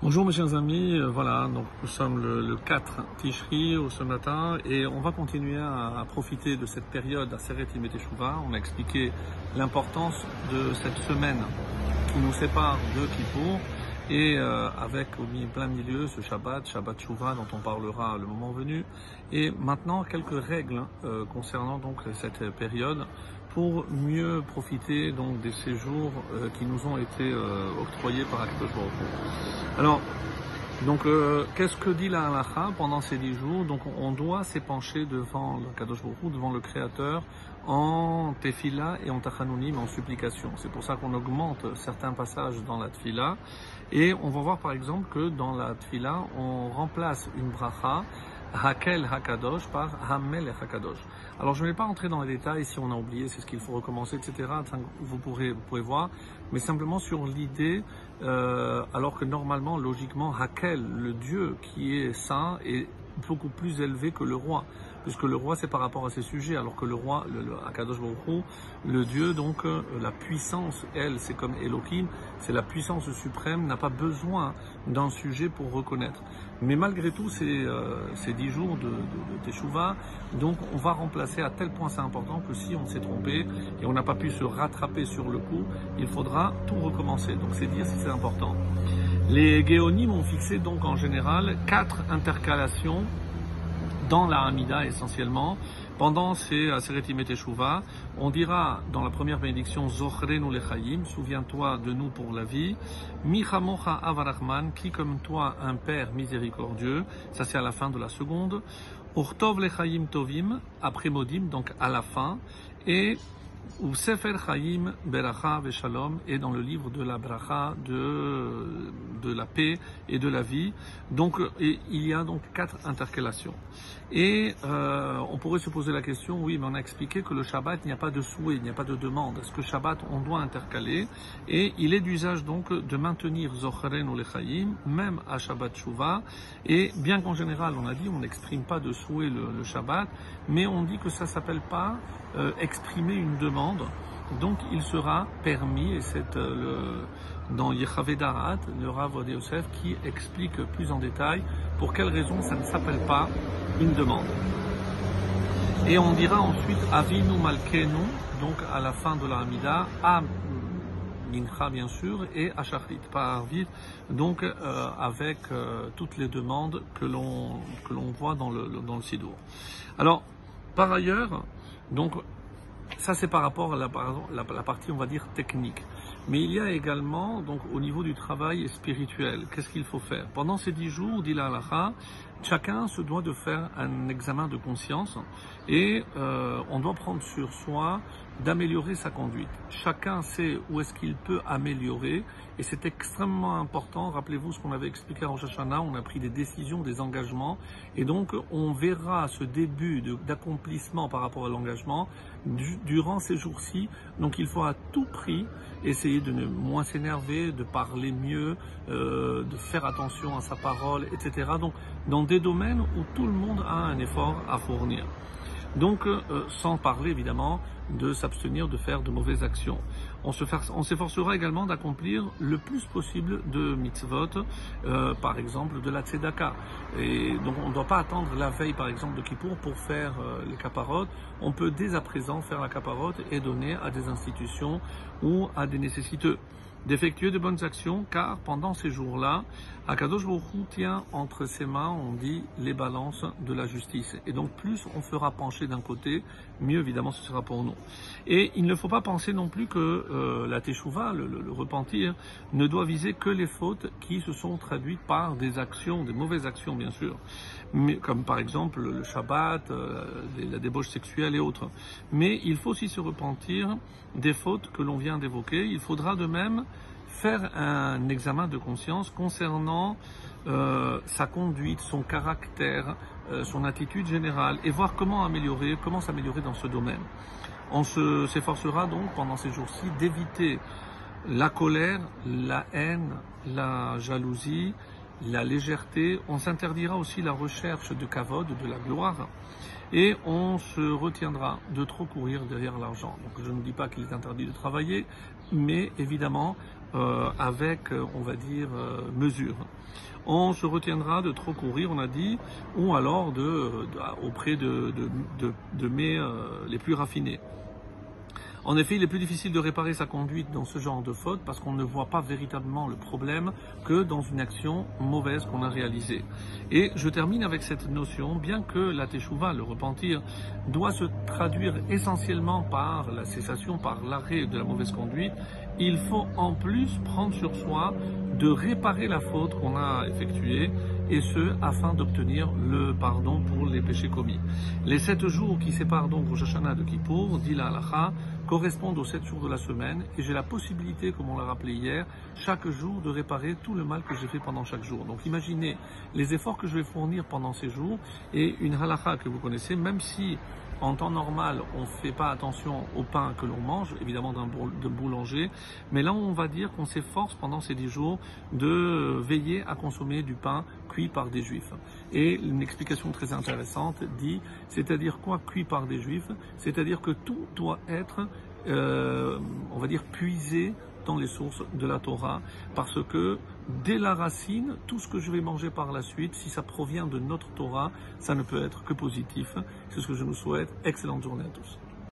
Bonjour mes chers amis, voilà, donc nous sommes le 4 Tishri ce matin et on va continuer à profiter de cette période à Aseret Yemei Teshuvah. On a expliqué l'importance de cette semaine qui nous sépare de Kippour et avec au plein milieu ce Shabbat Shuvah dont on parlera le moment venu. Et maintenant quelques règles concernant donc cette période pour mieux profiter donc des séjours qui nous ont été octroyés par Akadosh Baruch Hu. Alors, qu'est-ce que dit la halakha pendant ces 10 jours? Donc, on doit s'épancher devant le Kadosh Baruch Hu, devant le Créateur, en tefila et en tachanunim, en supplication. C'est pour ça qu'on augmente certains passages dans la tefila. Et on va voir par exemple que dans la tefila, on remplace une bracha Hakel Hakadosh par Hamel Hakadosh. Alors je ne vais pas entrer dans les détails si on a oublié, c'est ce qu'il faut recommencer, etc. Vous pouvez voir, mais simplement sur l'idée, alors que normalement, logiquement, Hakel, le Dieu qui est saint, est beaucoup plus élevé que le roi, puisque le roi c'est par rapport à ses sujets, alors que le roi, le Akadosh Baruch Hu, le Dieu, donc la puissance, elle, c'est comme Elohim, c'est la puissance suprême, n'a pas besoin d'un sujet pour reconnaître. Mais malgré tout, ces 10 jours de Teshuvah, donc on va remplacer à tel point c'est important que si on s'est trompé et on n'a pas pu se rattraper sur le coup, il faudra tout recommencer. Donc c'est dire si c'est important. Les Géonim ont fixé donc en général 4 intercalations dans la Hamida essentiellement. Pendant ces Aseret Yemei Teshuvah, on dira dans la première bénédiction Zochrenu lechayim, souviens-toi de nous pour la vie. Mi chamocha avarachman, qui comme toi un père miséricordieux, ça c'est à la fin de la seconde. Urtov lechayim tovim, après modim, donc à la fin. Et ou Sefer Chaim Beracha Veshalom est dans le livre de la bracha, de la paix et de la vie. Donc, il y a donc 4 intercalations. Et on pourrait se poser la question, oui, mais on a expliqué que le Shabbat, il n'y a pas de souhait, il n'y a pas de demande. Est-ce que Shabbat, on doit intercaler? Et il est d'usage donc de maintenir Zocheren ou Lechaim, même à Shabbat Shuvah. Et bien qu'en général, on a dit, on n'exprime pas de souhait le Shabbat, mais on dit que ça s'appelle pas exprimer une demande. Donc il sera permis, et c'est dans Yechavé Darat, le Rav Ovadia Yosef qui explique plus en détail pour quelle raison ça ne s'appelle pas une demande. Et on dira ensuite Avinu Malkenu, donc à la fin de la Hamida, à Mincha bien sûr, et à Shachrit, pas Arvit, donc avec toutes les demandes que l'on voit dans le Sidour. Alors, par ailleurs, donc, ça c'est par rapport à la partie, on va dire, technique. Mais il y a également, donc, au niveau du travail spirituel, qu'est-ce qu'il faut faire? Pendant ces 10 jours, dit la halakha, chacun se doit de faire un examen de conscience et on doit prendre sur soi d'améliorer sa conduite. Chacun sait où est-ce qu'il peut améliorer et c'est extrêmement important. Rappelez-vous ce qu'on avait expliqué à Rosh Hashanah, on a pris des décisions, des engagements et donc on verra ce début d'accomplissement par rapport à l'engagement durant ces jours-ci. Donc il faut à tout prix essayer de ne moins s'énerver, de parler mieux, de faire attention à sa parole, etc. Donc dans des domaines où tout le monde a un effort à fournir. Donc, sans parler évidemment de s'abstenir de faire de mauvaises actions. On s'efforcera également d'accomplir le plus possible de mitzvot, par exemple de la tzedaka. Et donc on ne doit pas attendre la veille par exemple de Kippour pour faire les kaparot. On peut dès à présent faire la kaparot et donner à des institutions ou à des nécessiteux. D'effectuer de bonnes actions, car pendant ces jours-là, Akadosh Baruch Hu tient entre ses mains, on dit, les balances de la justice. Et donc plus on fera pencher d'un côté, mieux évidemment ce sera pour nous. Et il ne faut pas penser non plus que la Teshuvah, le repentir, ne doit viser que les fautes qui se sont traduites par des actions, des mauvaises actions bien sûr, mais, comme par exemple le Shabbat, la débauche sexuelle et autres. Mais il faut aussi se repentir des fautes que l'on vient d'évoquer. Il faudra de même faire un examen de conscience concernant sa conduite, son caractère, son attitude générale et voir comment s'améliorer dans ce domaine. On s'efforcera donc pendant ces jours-ci d'éviter la colère, la haine, la jalousie, la légèreté. On s'interdira aussi la recherche de kavod, de la gloire. Et on se retiendra de trop courir derrière l'argent. Donc je ne dis pas qu'il est interdit de travailler, mais évidemment, avec, on va dire, mesure. On se retiendra de trop courir, on a dit, ou alors auprès de mets les plus raffinés. En effet, il est plus difficile de réparer sa conduite dans ce genre de faute parce qu'on ne voit pas véritablement le problème que dans une action mauvaise qu'on a réalisée. Et je termine avec cette notion, bien que la teshuva, le repentir, doit se traduire essentiellement par la cessation, par l'arrêt de la mauvaise conduite, il faut en plus prendre sur soi de réparer la faute qu'on a effectuée, et ce, afin d'obtenir le pardon pour les péchés commis. Les 7 jours qui séparent donc Rosh Hashanah de Kippour, dit la halakha, correspondent aux 7 jours de la semaine, et j'ai la possibilité, comme on l'a rappelé hier, chaque jour de réparer tout le mal que j'ai fait pendant chaque jour. Donc imaginez les efforts que je vais fournir pendant ces jours, et une halakha que vous connaissez, même si en temps normal, on ne fait pas attention au pain que l'on mange, évidemment de boulanger, mais là on va dire qu'on s'efforce pendant ces 10 jours de veiller à consommer du pain cuit par des juifs. Et une explication très intéressante dit, c'est-à-dire quoi cuit par des juifs? C'est-à-dire que tout doit être, on va dire, puisé dans les sources de la Torah, parce que dès la racine, tout ce que je vais manger par la suite, si ça provient de notre Torah, ça ne peut être que positif. C'est ce que je nous souhaite. Excellente journée à tous.